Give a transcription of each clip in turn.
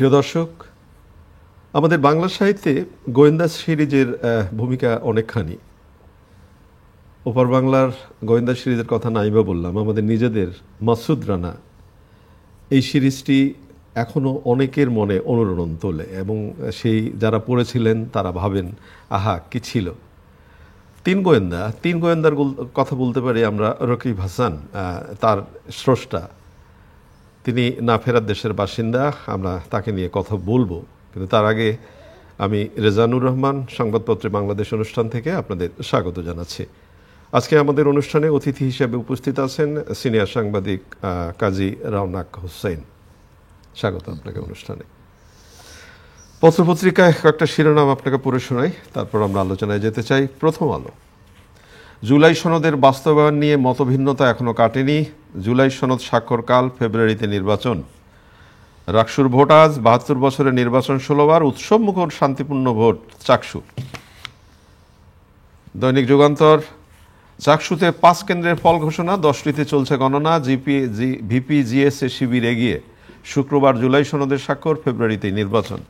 প্রিয় দর্শক, আমাদের বাংলা সাহিত্যে গোয়েন্দা সিরিজের ভূমিকা অনেকখানি। ওপার বাংলার গোয়েন্দা সিরিজের কথা নাই বা বললাম, আমাদের নিজেদের মাসুদ রানা এই সিরিজটি এখনও অনেকের মনে অনুরণন তোলে এবং সেই যারা পড়েছিলেন তারা ভাবেন আহা কি ছিল। তিন গোয়েন্দার কথা বলতে পারি আমরা। রকিব হাসান তার স্রষ্টা, তিনি না ফেরার দেশের বাসিন্দা, আমরা তাকে নিয়ে কথা বলবো। কিন্তু তার আগে আমি রেজানুর রহমান সংবাদপত্রে বাংলাদেশ অনুষ্ঠান থেকে আপনাদের স্বাগত জানাচ্ছি। আজকে আমাদের অনুষ্ঠানে অতিথি হিসেবে উপস্থিত আছেন সিনিয়র সাংবাদিক কাজী রওনাক হোসেন। স্বাগত আপনাকে অনুষ্ঠানে। পত্রপত্রিকায় কয়েকটা শিরোনাম আপনাকে পড়ে শোনাই, তারপর আমরা আলোচনায় যেতে চাই। প্রথম আলো, জুলাই সনদের বাস্তবায়ন নিয়ে মতভিন্নতা এখনও কাটেনি। জুলাই সনদ স্বাক্ষরকাল, ফেব্রুয়ারিতে নির্বাচন। রাকসুর ভোট আজ, ৭২ বছরের নির্বাচন ১৬বার, উৎসবমুখর শান্তিপূর্ণ ভোট চাকসু। দৈনিক যুগান্তর, চাকসুতে ৫ কেন্দ্রের ফল ঘোষণা, ১০টিতে চলছে গণনা। ভিপি জিএসএ শিবির এগিয়ে, শুক্রবার জুলাই সনদের স্বাক্ষর, ফেব্রুয়ারিতে নির্বাচন।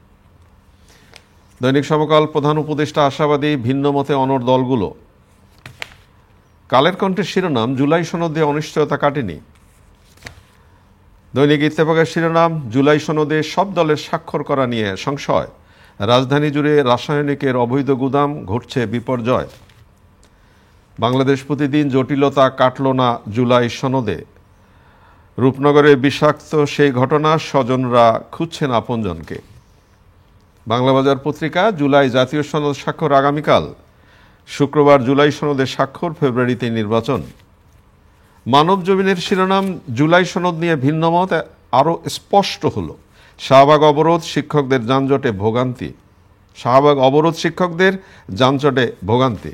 দৈনিক সমকাল, প্রধান উপদেষ্টা আশাবাদী, ভিন্ন মতে অনড় দলগুলো। কালের কণ্ঠের শিরোনাম, জুলাই সনদে অনিশ্চয়তা কাটেনি। দৈনিক ইত্তেফাকের শিরোনাম, জুলাই সনদে সব দলের স্বাক্ষর করা নিয়ে সংশয়। রাজধানী জুড়ে রাসায়নিকের অবৈধ গুদাম, ঘটছে বিপর্যয়। বাংলাদেশ প্রতিদিন, জটিলতা কাটল না জুলাই সনদে। রূপনগরের বিষাক্ত সেই ঘটনা, স্বজনরা খুঁজছেন আপনজনকে। বাংলাবাজার পত্রিকা, জুলাই জাতীয় সনদ স্বাক্ষর আগামীকাল, শুক্রবার জুলাই সনদের স্বাক্ষর, ফেব্রুয়ারিতে নির্বাচন। মানব জমিনের শিরোনাম, জুলাই সনদ নিয়ে ভিন্নমত আরও স্পষ্ট হলো। শাহবাগ অবরোধ, শিক্ষকদের যানজটে ভোগান্তি। শাহবাগ অবরোধ, শিক্ষকদের যানজটে ভোগান্তি।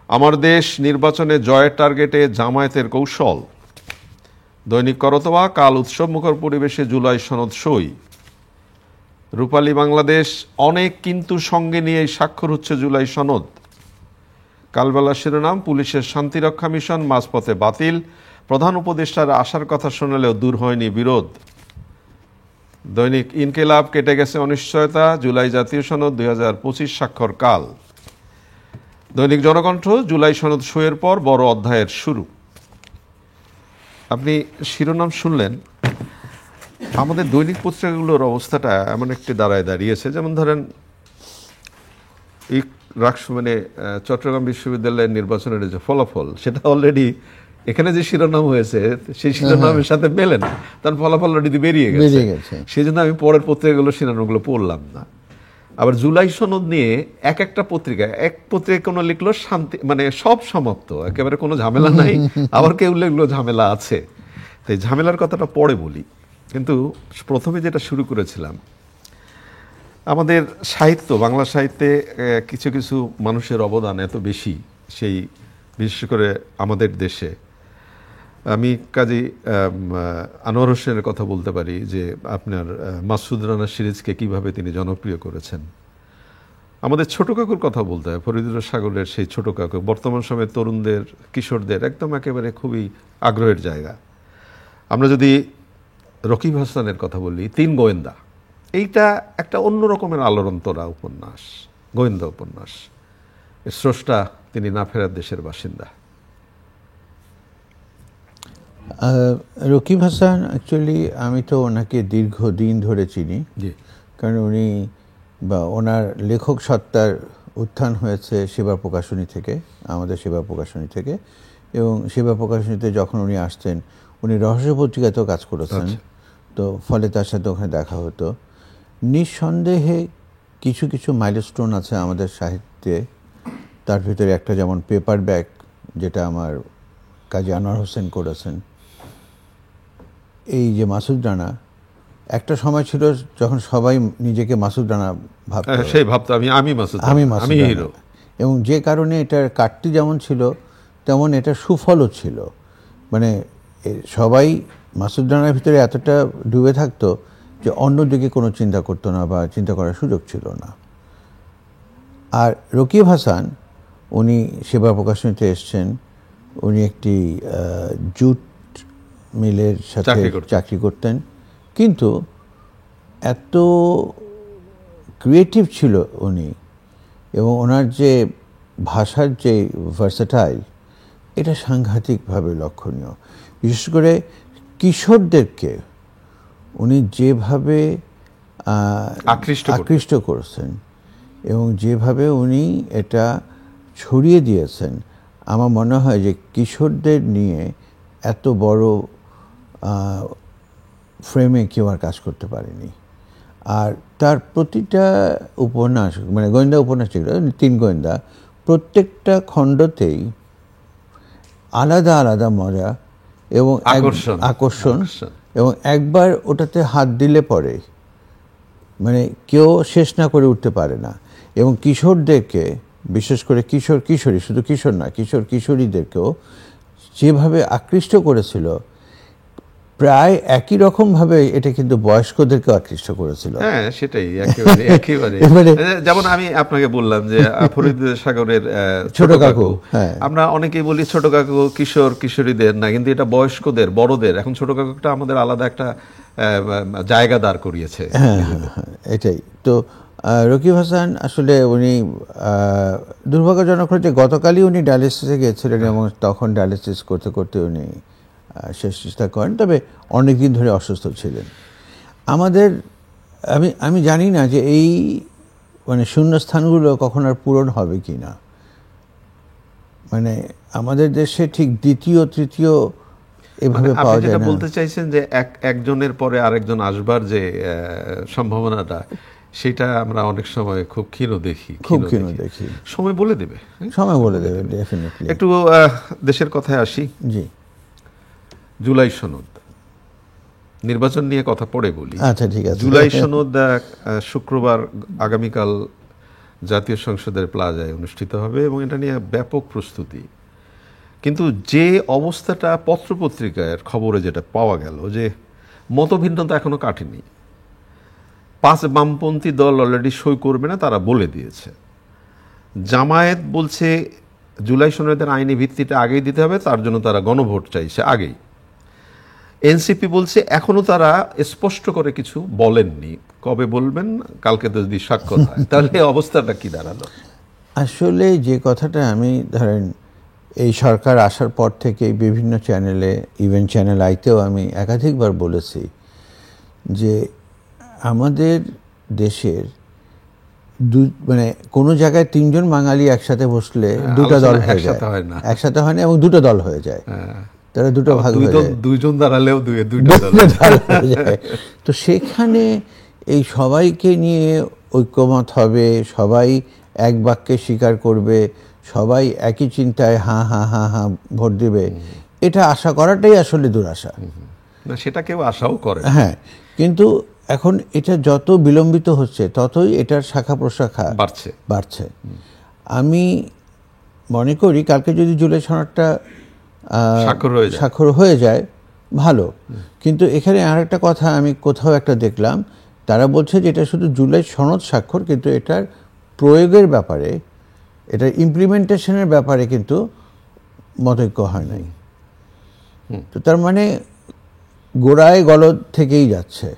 আমার দেশ নির্বাচনে জয়ের টার্গেটে জামায়াতের কৌশল। দৈনিক করতোয়া, কাল উৎসবমুখর পরিবেশে জুলাই সনদ সই। রূপালী বাংলাদেশ, অনেক কিন্তু সঙ্গে নিয়েই স্বাক্ষর হচ্ছে জুলাই সনদ। কালবেলা শিরোনাম, পুলিশের শান্তিরক্ষা মিশন মাঝপথে বাতিল। প্রধান উপদেষ্টার আসার কথা শোনালেও দূর হয়নি বিরোধ। দৈনিক ইনকিলাব, কেটে গেছে অনিশ্চয়তা, জুলাই জাতীয় সনদ ২০২৫ স্বাক্ষর কাল। দৈনিক জনকণ্ঠ, জুলাই সনদ সইয়ের পর বড় অধ্যায়ের শুরু। আপনি শিরোনাম শুনলেন। আমাদের দৈনিক পত্রিকাগুলোর অবস্থাটা এমন একটি দাঁড়িয়েছে, যেমন ধরেন চট্টগ্রাম বিশ্ববিদ্যালয়ের নির্বাচনের যে ফলাফল, সেটা অলরেডি এখানে যে শিরোনাম হয়েছে সেই শিরোনামের সাথে মেলে না, তার ফলাফল অলরেডি বেরিয়ে গেছে। সেই জন্য আমি পরের পত্রিকাগুলোর শিরোনামগুলো পড়লাম না। আবার জুলাই সনদ নিয়ে একটা পত্রিকা, এক পত্রিকা কোনো লিখলো শান্তি, সব সমাপ্ত, একেবারে কোনো ঝামেলা নাই, আবার কেউ লিখলো ঝামেলা আছে। তাই ঝামেলার কথাটা পরে বলি, কিন্তু প্রথমে যেটা শুরু করেছিলাম, আমাদের সাহিত্য, বাংলা সাহিত্যে কিছু কিছু মানুষের অবদান এত বেশি, সেই বিশেষ করে আমাদের দেশে। আমি কাজী আনোয়ার হোসেনের কথা বলতে পারি, যে আপনার মাসুদ রানা সিরিজকে কিভাবে তিনি জনপ্রিয় করেছেন। আমাদের ছোট কাকুর কথা বলতে হয়, ফরিদুর সাগরের সেই ছোট কাকু, বর্তমান সময়ে তরুণদের, কিশোরদের একদম একেবারে খুবই আগ্রহের জায়গা। আমরা যদি রকিব হাসানের কথা বলি, তিন গোয়েন্দা, এইটা একটা অন্য রকমের আলোড়নতরা উপন্যাস, গোয়েন্দা উপন্যাস। স্রষ্টা তিনি না ফেরার দেশের বাসিন্দা। রকিব হাসান, অ্যাকচুয়ালি আমি তো ওনাকে দীর্ঘদিন ধরে চিনি, কারণ উনি বা ওনার লেখক সত্তার উত্থান হয়েছে সেবা প্রকাশনী থেকে, আমাদের সেবা প্রকাশনী থেকে। এবং সেবা প্রকাশনীতে যখন উনি আসতেন, উনি রহস্য পত্রিকাতেও কাজ করেছেন, তো ফলে তার সাথে ওখানে দেখা হতো। নিঃসন্দেহে কিছু কিছু মাইলস্টোন আছে আমাদের সাহিত্যে, তার ভিতরে একটা যেমন পেপার ব্যাগ, যেটা আমার কাজী আনোয়ার হোসেন করেছেন। এই যে মাসুদ রানা, একটা সময় ছিল যখন সবাই নিজেকে মাসুদ রানা ভাবতো, আমি হিরো। এবং যে কারণে এটার কাটতি যেমন ছিল, তেমন এটা সুফলও ছিল। সবাই মাসুদ রানার ভিতরে এতটা ডুবে থাকতো যে অন্যদিকে কোনো চিন্তা করতো না বা চিন্তা করার সুযোগ ছিল না। আর রকিব হাসান, উনি সেবা প্রকাশনীতে এসছেন, উনি একটি জুট মিলের সাথে চাকরি করতেন, কিন্তু এত ক্রিয়েটিভ ছিল উনি, এবং ওনার যে ভাষার যে ভার্সেটাইল, এটা সাংঘাতিকভাবে লক্ষণীয়। বিশেষ করে কিশোরদেরকে উনি যেভাবে আকৃষ্ট করেছেন এবং যেভাবে উনি এটা ছড়িয়ে দিয়েছেন, আমার মনে হয় যে কিশোরদের নিয়ে এত বড় ফ্রেমে কেউ আর কাজ করতে পারেনি। আর তার প্রতিটা উপন্যাস, মানে গোয়েন্দা উপন্যাস যেগুলো, 3 গোয়েন্দা, প্রত্যেকটা খণ্ডতেই আলাদা আলাদা মজা এবং আকর্ষণ, এবং একবার ওটাতে হাত দিলে পরে মানে কেউ শেষ না করে উঠতে পারে না। এবং কিশোরদেরকে, বিশেষ করে কিশোরী, শুধু কিশোর না, কিশোরীদেরকেও যেভাবে আকৃষ্ট করেছিল, প্রায় একই রকমভাবে এটা কিন্তু বয়স্কদেরকে আকৃষ্ট করেছিল। হ্যাঁ, সেটাই একেবারে। যেমন আমি আপনাকে বললাম যে ফরিদ সাগরের ছোট কাকু, আমরা অনেকেই বলি ছোট কাকু কিশোরীদের না, কিন্তু এটা বয়স্কদের, বড়দের। এখন ছোট কাকুটা আমাদের আলাদা একটা জায়গা দাঁড় করিয়েছে। হ্যাঁ, এটাই তো। রকিব হাসান আসলে উনি দুর্ভাগ্যজনক হচ্ছে গতকালই উনি ডায়ালিসিসে গিয়েছিলেন, এবং তখন ডায়ালিসিস করতে করতে উনি শেষ চেষ্টা করেন। তবে অনেক দিন ধরে অসুস্থ ছিলেন। আমি জানি না যে এই মানে শূন্যস্থানগুলো কখন আর পূরণ হবে কি না। মানে আমাদের দেশে ঠিক দ্বিতীয় তৃতীয় এভাবে পাওয়া যায় না। বলতে চাইছেন যে একজনের পরে আরেকজন আসবার যে সম্ভাবনাটা, সেটা আমরা অনেক সময় খুব ক্ষীণ দেখি। সময় বলে দেবে, ডেফিনেটলি। একটু দেশের কথায় আসি। জি, জুলাই সনদ নির্বাচন নিয়ে কথা পড়ে বলি। আচ্ছা, ঠিক আছে। জুলাই সনদ শুক্রবার আগামীকাল জাতীয় সংসদের প্লাজায় অনুষ্ঠিত হবে, এবং এটা নিয়ে ব্যাপক প্রস্তুতি। কিন্তু যে অবস্থাটা পত্রপত্রিকার খবরে যেটা পাওয়া গেল, যে মতভিন্নতা এখনো কাটেনি। 5 বামপন্থী দল অলরেডি সই করবে না, তারা বলে দিয়েছে। জামায়াত বলছে জুলাই সনদের আইনি ভিত্তিটা আগেই দিতে হবে, তার জন্য তারা গণভোট চাইছে আগেই। এনসিপি বলছে এখনো তারা স্পষ্ট করে কিছু বলেননি, কবে বলবেন, কালকে তো যদি স্বাক্ষর হয়। তাহলে অবস্থাটা কি দাঁড়ালো? আসলে যে কথাটা আমি ধরেন এই সরকার আসার পর থেকে বিভিন্ন চ্যানেলে, ইভেন চ্যানেল আইতেও আমি একাধিকবার বলেছি যে আমাদের দেশের মানে কোনো জায়গায় 3 জন বাঙালি একসাথে বসলে 2টা দল হয়ে যায়, একসাথে হয় না, এবং 2টো দল হয়ে যায়। তারা 2টো ভাগ হয়ে যায়, 2 জন দাঁড়ালেও 2টা দল হয়ে যায়। তো সেখানে এই সবাইকে নিয়ে ঐক্যমত হবে, সবাই এক বাক্যে স্বীকার করবে, সবাই একই চিন্তায় হ্যাঁ হ্যাঁ হ্যাঁ হ্যাঁ ভোট দিবে, এটা আশা করাটাই আসলে দুরাশা। না, সেটা কেউ আশাও করে। হ্যাঁ, কিন্তু এখন এটা যত বিলম্বিত হচ্ছে ততই এটার শাখা প্রশাখা বাড়ছে। আমি মনে করি কালকে যদি জুলাই সনদটা স্বাক্ষর হয়ে যায় ভালো। কিন্তু এখানে আরেকটা কথা আমি কোথাও একটা দেখলাম, তারা বলছে যে এটা শুধু জুলাই সনদ স্বাক্ষর, কিন্তু এটার প্রয়োগের ব্যাপারে, এটার ইমপ্লিমেন্টেশনের ব্যাপারে কিন্তু মতৈক্য হয় নাই। তো তার মানে গোড়ায় গলদ থেকেই যাচ্ছে।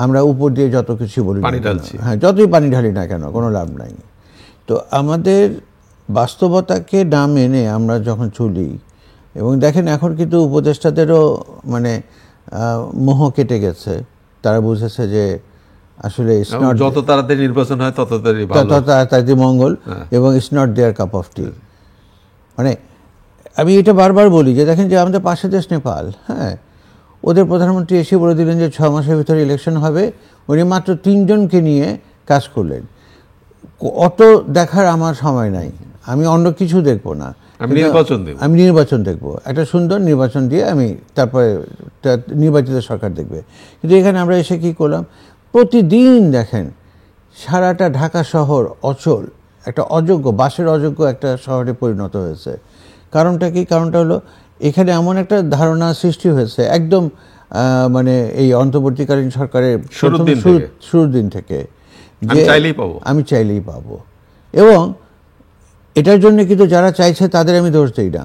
আমরা উপর দিয়ে যত কিছু বলি, হ্যাঁ, যতই পানি ঢালি না কেন, কোনো লাভ নাই। তো আমাদের বাস্তবতাকে না মেনে আমরা যখন চলি, এবং দেখেন এখন কিন্তু উপদেষ্টাদেরও মানে মোহ কেটে গেছে। তারা বুঝেছে যে আসলে যত তাড়াতাড়ি নির্বাচন হয় তত তাড়াতাড়ি মঙ্গল, এবং it's not their cup of tea. মানে আমি এটা বারবার বলি যে দেখেন যে আমাদের পাশের দেশ নেপাল, হ্যাঁ, ওদের প্রধানমন্ত্রী এসে বলে দিলেন যে 6 মাসের ভিতরে ইলেকশন হবে। উনি মাত্র 3 জনকে নিয়ে কাজ করলেন। অত দেখার আমার সময় নাই, আমি অন্য কিছু দেখবো না, আমি নির্বাচন দেখবো, একটা সুন্দর নির্বাচন দিয়ে আমি তারপরে নির্বাচিত সরকার দেখবে। কিন্তু এখানে আমরা এসে কি করলাম, প্রতিদিন দেখেন সারাটা ঢাকা শহর অচল, একটা অযোগ্য, বাসের অযোগ্য একটা শহরে পরিণত হয়েছে। কারণটা কি? কারণটা হলো এখানে এমন একটা ধারণা সৃষ্টি হয়েছে একদম মানে এই অন্তর্বর্তীকালীন সরকারের শুরুর দিন থেকে, যে আমি চাইলেই পাবো। এবং এটার জন্য কিন্তু যারা চাইছে তাদের আমি দোষ দিই না।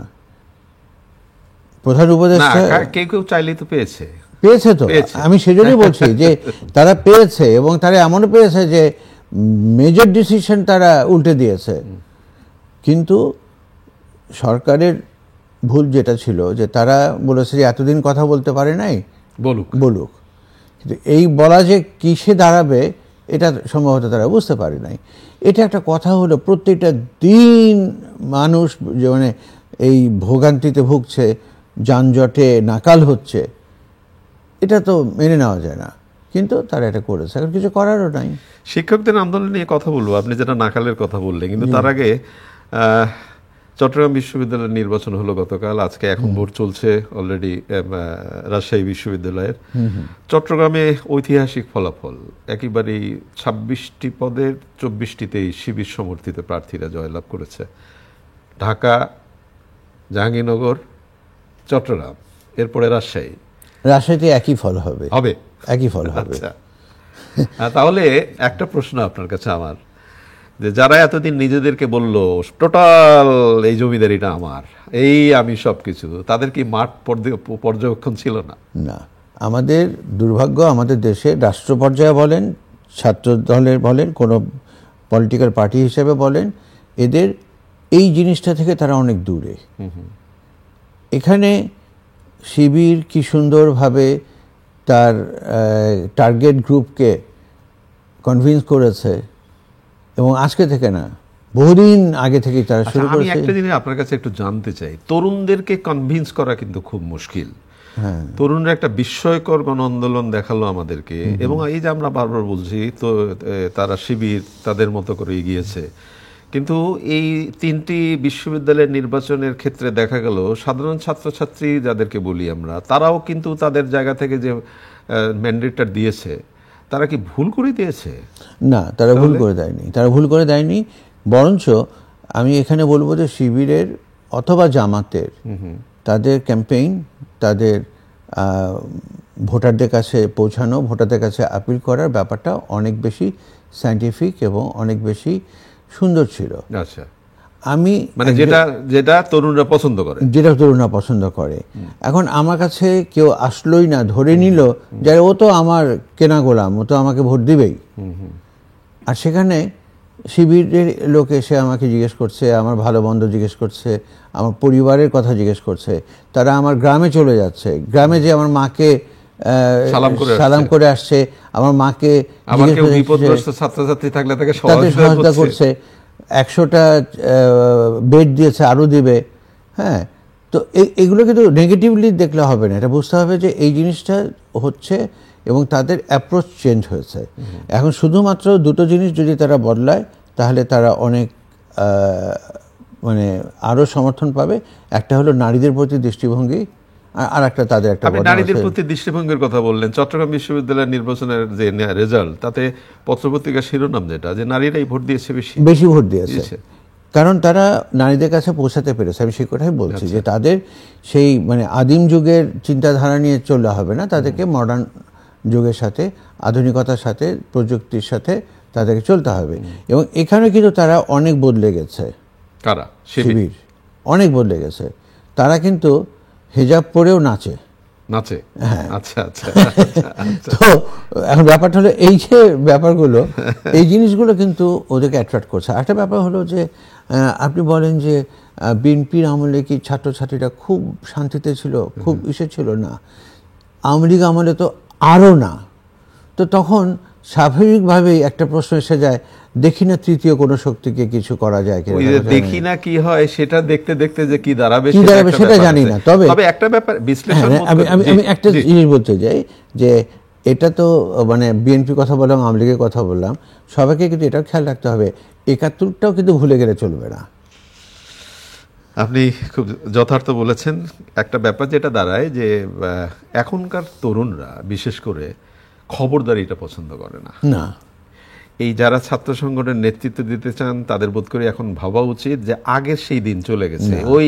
প্রধান উপদেষ্টা কেউ চাইলেই তো পেয়েছে, পেয়েছে তো, আমি সেজন্যই বলছি যে তারা পেয়েছে, এবং তারা এমনও পেয়েছে যে মেজর ডিসিশন তারা উল্টে দিয়েছে। কিন্তু সরকারের ভুল যেটা ছিল যে তারা বলেছে যে এতদিন কথা বলতে পারে নাই, বলুক। কিন্তু এই বলা যে কিসে দাঁড়াবে এটা সম্ভবত তারা বুঝতে পারে নাই। এটা একটা কথা হলো, প্রত্যেকটা দিন মানুষ যে মানে এই ভোগান্তিতে ভুগছে, যানজটে নাকাল হচ্ছে, এটা তো মেনে নেওয়া যায় না। কিন্তু তারা এটা করেছে, এখন কিছু করারও নাই। শিক্ষকদের আন্দোলন নিয়ে কথা বলবো, আপনি যেটা নাকালের কথা বললেন, কিন্তু তার আগে চট্টগ্রাম বিশ্ববিদ্যালয়ের নির্বাচন হলো গতকাল, আজকে এখন ভোট চলছে অলরেডি রাজশাহী বিশ্ববিদ্যালয়ের। চট্টগ্রামে ঐতিহাসিক ফলাফল, একেবারেই 26টি পদের 24টিতেই শিবির সমর্থিত প্রার্থীরা জয়লাভ করেছে। ঢাকা, জাহাঙ্গীরনগর, চট্টগ্রাম, এরপরে রাজশাহীতে একই ফল হবে, একই ফল হবে। আচ্ছা, তাহলে একটা প্রশ্ন আপনার কাছে আমার, যে যারা এতদিন নিজেদেরকে বললো টোটাল এই জমিদারিটা আমার, এই আমি সবকিছু, তাদের কি মাঠ পর্যবেক্ষণ ছিল না? না, আমাদের দুর্ভাগ্য, আমাদের দেশে রাষ্ট্র পর্যায়ে বলেন, ছাত্র দলের বলেন, কোনো পলিটিক্যাল পার্টি হিসেবে বলেন, এদের এই জিনিসটা থেকে তারা অনেক দূরে। এখানে শিবির কি সুন্দরভাবে তার টার্গেট গ্রুপকে কনভিন্স করেছে, এবং আজকে থেকে না, বহুদিন আগে থেকেই তারা শুরু করেছে। আমি একটা জিনিস আপনার কাছে একটু জানতে চাই, তরুণদেরকে কনভিন্স করা কিন্তু খুব মুশকিল। তরুণরা একটা বিস্ময়কর গণ আন্দোলন দেখালো আমাদেরকে, এবং এই যে আমরা বারবার বলছি তো তারা শিবির তাদের মতো করে এগিয়েছে, কিন্তু এই 3টি বিশ্ববিদ্যালয়ের নির্বাচনের ক্ষেত্রে দেখা গেল সাধারণ ছাত্রছাত্রী যাদেরকে বলি আমরা, তারাও কিন্তু তাদের জায়গা থেকে যে ম্যান্ডেটটা দিয়েছে, তারা কি ভুল করে দিয়েছে? না, তারা ভুল করে দেয়নি, তারা ভুল করে দেয়নি। বরঞ্চ আমি এখানে বলবো যে শিবিরের অথবা জামাতের তাদের ক্যাম্পেইন, তাদের ভোটারদের কাছে পৌঁছানো, ভোটারদের কাছে আপিল করার ব্যাপারটা অনেক বেশি সায়েন্টিফিক এবং অনেক বেশি সুন্দর ছিল। আচ্ছা, আমি মানে যেটা তরুণরা পছন্দ করে, এখন আমার কাছে কেউ আসলোই না, ধরে নিল যে ও তো আমার কেনা গোলাম, ও তো আমাকে ভোট দিবেই। আর সেখানে শিবিরের লোক এসে আমাকে জিজ্ঞেস করছে, আমার ভালো মন্দ জিজ্ঞেস করছে, আমার পরিবারের কথা জিজ্ঞেস করছে, তারা আমার গ্রামে চলে যাচ্ছে, গ্রামে যে আমার মাকে সালাম করে আসছে, আমার মাকে ছাত্রছাত্রী থাকলে তাকে সহায়তা করছে, 100টা বেড দিয়েছে, আরো দিবে। হ্যাঁ, তো এগুলো কিন্তু নেগেটিভলি দেখলে হবে না, এটা বুঝতে হবে যে এই জিনিসটা হচ্ছে এবং তাদের অ্যাপ্রোচ চেঞ্জ হয়েছে। এখন শুধুমাত্র দুটো জিনিস যদি তারা বদলায়, তাহলে তারা অনেক মানে আরো সমর্থন পাবে। একটা হলো নারীদের প্রতি দৃষ্টিভঙ্গি, আর একটা তাদের একটা নারীদের প্রতি দৃষ্টিভঙ্গির কথা বললেন। চট্টগ্রাম বিশ্ববিদ্যালয়ের নির্বাচনের যে রেজাল্ট, তাতে পত্রপত্রিকার শিরোনাম যেটা, যে নারীরাই ভোট দিয়েছে, বেশি ভোট দিয়েছে, কারণ তারা নারীদের কাছে পৌঁছাতে পেরেছে। আমি সেই কথাই বলছি যে তাদের সেই মানে আদিম যুগের চিন্তাধারা নিয়ে চললে হবে না, তাদেরকে মডার্ন যুগের সাথে, আধুনিকতার সাথে, প্রযুক্তির সাথে তাদেরকে চলতে হবে। এবং এখানে কিন্তু তারা অনেক বদলে গেছে, শিবির অনেক বদলে গেছে। তারা কিন্তু হিজাব পরেও নাচে। হ্যাঁ, আচ্ছা আচ্ছা। তো এখন ব্যাপারটা হলো এই যে ব্যাপারগুলো, এই জিনিসগুলো কিন্তু ওদেরকে অ্যাট্রাক্ট করছে। একটা ব্যাপার হলো যে আপনি বলেন যে বিএনপির আমলে কি ছাত্রছাত্রীরা খুব শান্তিতে ছিল, খুব ছিল না? আওয়ামী লীগ আমলে তো আরও না। তো তখন স্বাভাবিকভাবেই একটা প্রশ্ন এসে যায়, দেখি না তৃতীয় কোনো শক্তিকে কিছু করা যায় কিনা, দেখি না কি হয়, সেটা দেখতে দেখতে যে কি দাঁড়াবে সেটা জানি না। তবে একটা ব্যাপার বিশ্লেষণ, আমি একটা জিনিস বলতে চাই যে এটা তো মানে বিএনপি কথা বললাম, আওয়ামী লীগের কথা বললাম, সবাইকে কিন্তু এটাও খেয়াল রাখতে হবে, 71টাও কিন্তু ভুলে গেলে চলবে না। আপনি খুব যথার্থ বলেছেন। একটা ব্যাপার যেটা দাঁড়ায় যে এখনকার তরুণরা বিশেষ করে খবরদারিটা পছন্দ করে না। এই যারা ছাত্র সংগঠনের নেতৃত্ব দিতে চান, তাদের বোধ করি এখন ভাবা উচিত যে আগের সেই দিন চলে গেছে। ওই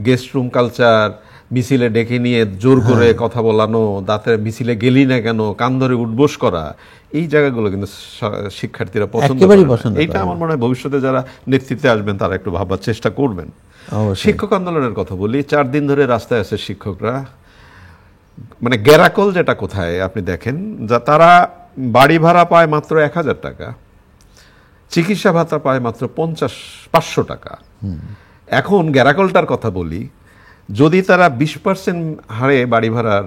গেস্ট রুম কালচার, মিছিলে ডেকে নিয়ে জোর করে কথা বলানো, দাঁতের মিছিলে গেলি না কেন, কান ধরে উঠবোস করা, এই জায়গাগুলো কিন্তু শিক্ষার্থীরা পছন্দ করে না। এইটা আমার মনে হয় ভবিষ্যতে যারা নেতৃত্বে আসবেন তারা একটু ভাববার চেষ্টা করবেন। শিক্ষক আন্দোলনের কথা বলি, 4 দিন ধরে রাস্তায় আছে শিক্ষকরা। মানে গ্যারাকল যেটা কোথায় আপনি দেখেন, যা তারা বাড়ি ভাড়া পায় মাত্র 1000 টাকা, চিকিৎসা ভাতা পায় মাত্র 500 টাকা। এখন গ্যারাকলটার কথা বলি, যদি তারা 20% হারে বাড়ি ভাড়ার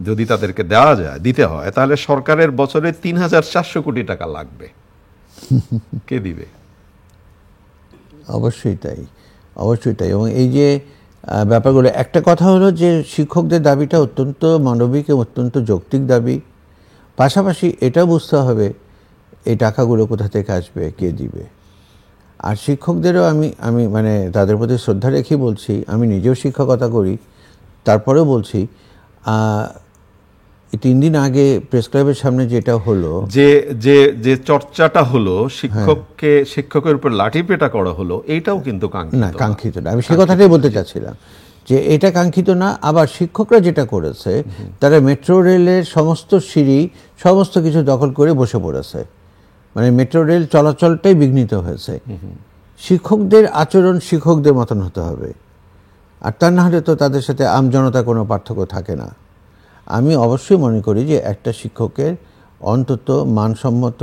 যদি তাদেরকে দেওয়া যায়, দিতে হয়, তাহলে সরকারের বছরে 3400 কোটি টাকা লাগবে। কে দিবে? অবশ্যই তাই, অবশ্যই তাই। এবং এই যে ব্যাপারগুলো, একটা কথা হলো যে শিক্ষকদের দাবিটা অত্যন্ত মানবিক এবং অত্যন্ত যৌক্তিক দাবি। পাশাপাশি এটাও বুঝতে হবে এই টাকাগুলো কোথা থেকে আসবে, কে দিবে। আর শিক্ষকদেরও আমি মানে তাদের প্রতি শ্রদ্ধা রেখেই বলছি, আমি নিজেও শিক্ষকতা করি, তারপরেও বলছি 3 দিন আগে প্রেস ক্লাবের সামনে যেটা হলো, যে যে যে চর্চাটা হলো, শিক্ষকের উপর লাঠিপেটা করা হলো, এইটাও কিন্তু কাঙ্ক্ষিত না। আমি সে কথাটাই বলতে চাচ্ছিলাম যে এটা কাঙ্ক্ষিত না। আবার শিক্ষকরা যেটা করেছে, তারা মেট্রো রেলের সমস্ত সিঁড়ি সমস্ত কিছু দখল করে বসে পড়েছে, মানে মেট্রো রেল চলাচলটাই বিঘ্নিত হয়েছে। শিক্ষকদের আচরণ শিক্ষকদের মতন হতে হবে, আর তা না হলে তো তাদের সাথে আমজনতার কোনো পার্থক্য থাকে না। আমি অবশ্যই মনে করি যে একটা শিক্ষকের অন্তত মানসম্মত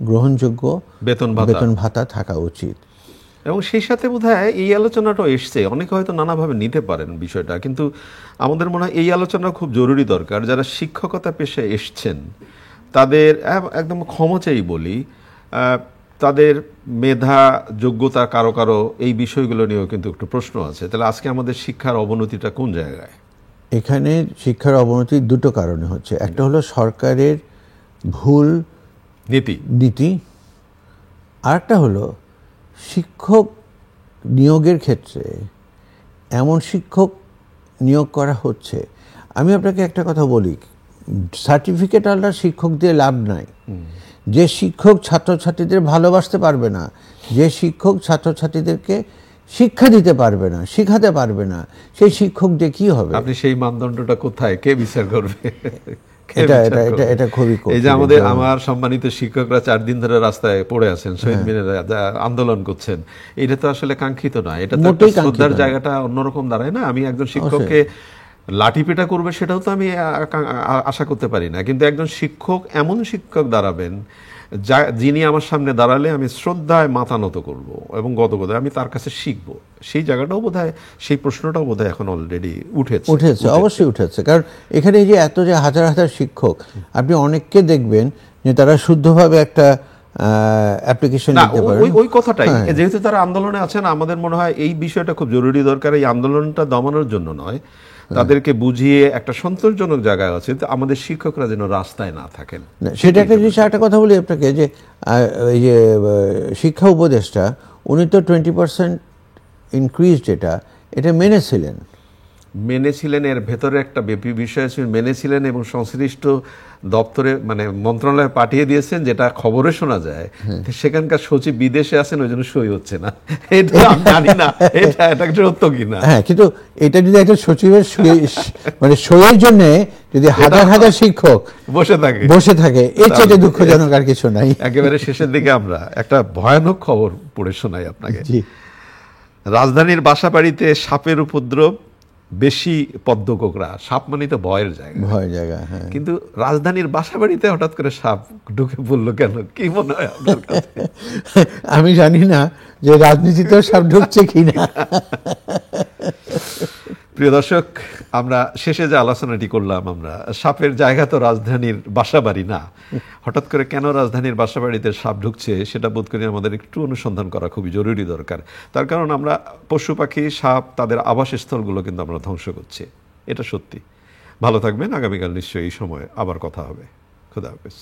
গ্রহণযোগ্য বেতন ভাতা থাকা উচিত। এবং সেই সাথে বোধহয় এই আলোচনাটাও এসছে, অনেকে হয়তো নানাভাবে নিতে পারেন বিষয়টা, কিন্তু আমাদের মনে হয় এই আলোচনা খুব জরুরি দরকার। যারা শিক্ষকতা পেশায় এসছেন তাদের একদম ক্ষমতাই বলি, তাদের মেধা যোগ্যতা কারো কারো এই বিষয়গুলো নিয়েও কিন্তু একটু প্রশ্ন আছে। তাহলে আজকে আমাদের শিক্ষার অবনতিটা কোন জায়গায়? এখানে শিক্ষার অবনতি দুটো কারণে হচ্ছে। একটা হলো সরকারের ভুল নীতি, আর একটা হলো শিক্ষক নিয়োগের ক্ষেত্রে এমন শিক্ষক নিয়োগ করা হচ্ছে। আমি আপনাকে একটা কথা বলি, সার্টিফিকেট আলাদা শিক্ষক দিয়ে লাভ নাই। যে শিক্ষক ছাত্রছাত্রীদের ভালোবাসতে পারবে না, যে শিক্ষক ছাত্রছাত্রীদেরকে শিক্ষা দিতে পারবে না, শিখাতে পারবে না, সেই শিক্ষক দিয়ে কি হবে? আপনি সেই মানদণ্ডটা কোথায়, কে বিচার করবে? এটা খুবই, এই যে আমার সম্মানিত শিক্ষকরা 4 দিন ধরে রাস্তায় পড়ে আছেন, শহীদ মিনারে আন্দোলন করছেন, এটা তো আসলে কাঙ্ক্ষিত না। এটা তো শ্রদ্ধার জায়গাটা অন্যরকম দাঁড়ায় না? আমি একজন শিক্ষককে লাঠিপেটা করবে সেটাও তো আমি আশা করতে পারি না, কিন্তু একজন শিক্ষক এমন শিক্ষক দাঁড়াবেন যিনি আমার সামনে দাঁড়ালে আমি শ্রদ্ধায় মাথা নত করবো এবং গদগদে আমি তার কাছে শিখবো। সেই জায়গাটাও বোধহয়, সেই প্রশ্নটাও বোধহয় এখন অলরেডি উঠেছে। অবশ্যই উঠেছে। কারণ এখানে এই যে এত যে হাজার হাজার শিক্ষক, আপনি অনেককে দেখবেন যে তারা শুদ্ধভাবে একটা অ্যাপ্লিকেশন দিতে পারে। ওই কথাটাই, যেহেতু তারা আন্দোলনে আছেন, আমাদের মনে হয় এই বিষয়টা খুব জরুরি দরকার। এই আন্দোলনটা দমানোর জন্য নয়, তাদেরকে বুঝিয়ে একটা সন্তোষজনক জায়গায় আছে আমাদের শিক্ষকরা যেন রাস্তায় না থাকেন। সেটা একটা জিনিস। একটা কথা বলি আপনাকে, যে এই যে শিক্ষা উপদেষ্টা, উনি তো 20% ইনক্রিজ যেটা, এটা মেনেছিলেন। এর ভেতরে একটা বিষয় ছিল, মেনেছিলেন এবং সংশ্লিষ্ট দপ্তরে মানে মন্ত্রণালয়ে পাঠিয়ে দিয়েছেন, যেটা খবরে শোনা যায় সেখানকার সচিব বিদেশে আছেন, ওই জন্য সই হচ্ছে না। এটা আমি জানি না এটা সত্য কিনা। হ্যাঁ, কিন্তু এটা যদি একটা সচিবের মানে সইয়ের জন্য যদি হাজার হাজার শিক্ষক বসে থাকে, এর চেয়ে দুঃখজনক আর কিছু নাই। একেবারে শেষের দিকে আমরা একটা ভয়ানক খবর পড়ে শোনাই আপনাকে। রাজধানীর বাসাবাড়িতে সাপের উপদ্রব বেশি, পদ্মকোকড়া। সাপ মানে তো ভয়ের জায়গা, হ্যাঁ। কিন্তু রাজধানীর বাসাবাড়িতে হঠাৎ করে সাপ ঢুকে পড়লো কেন, কি মনে হয় আপনার কাছে? আমি জানি না যে রাজনীতিতেও সাপ ঢুকছে কিনা। প্রিয় দর্শক, আমরা শেষে যে আলোচনাটি করলাম, আমরা সাপের জায়গা তো রাজধানীর বাসাবাড়ি না। হঠাৎ করে কেন রাজধানীর বাসাবাড়িতে সাপ ঢুকছে সেটা বোধ করি আমাদের একটু অনুসন্ধান করা খুবই জরুরি দরকার। তার কারণ আমরা পশু পাখি, সাপ, তাদের আবাসস্থলগুলো কিন্তু আমরা ধ্বংস করছি, এটা সত্যি। ভালো থাকবেন। আগামীকাল নিশ্চয়ই এই সময় আবার কথা হবে। খোদা হাফেজ।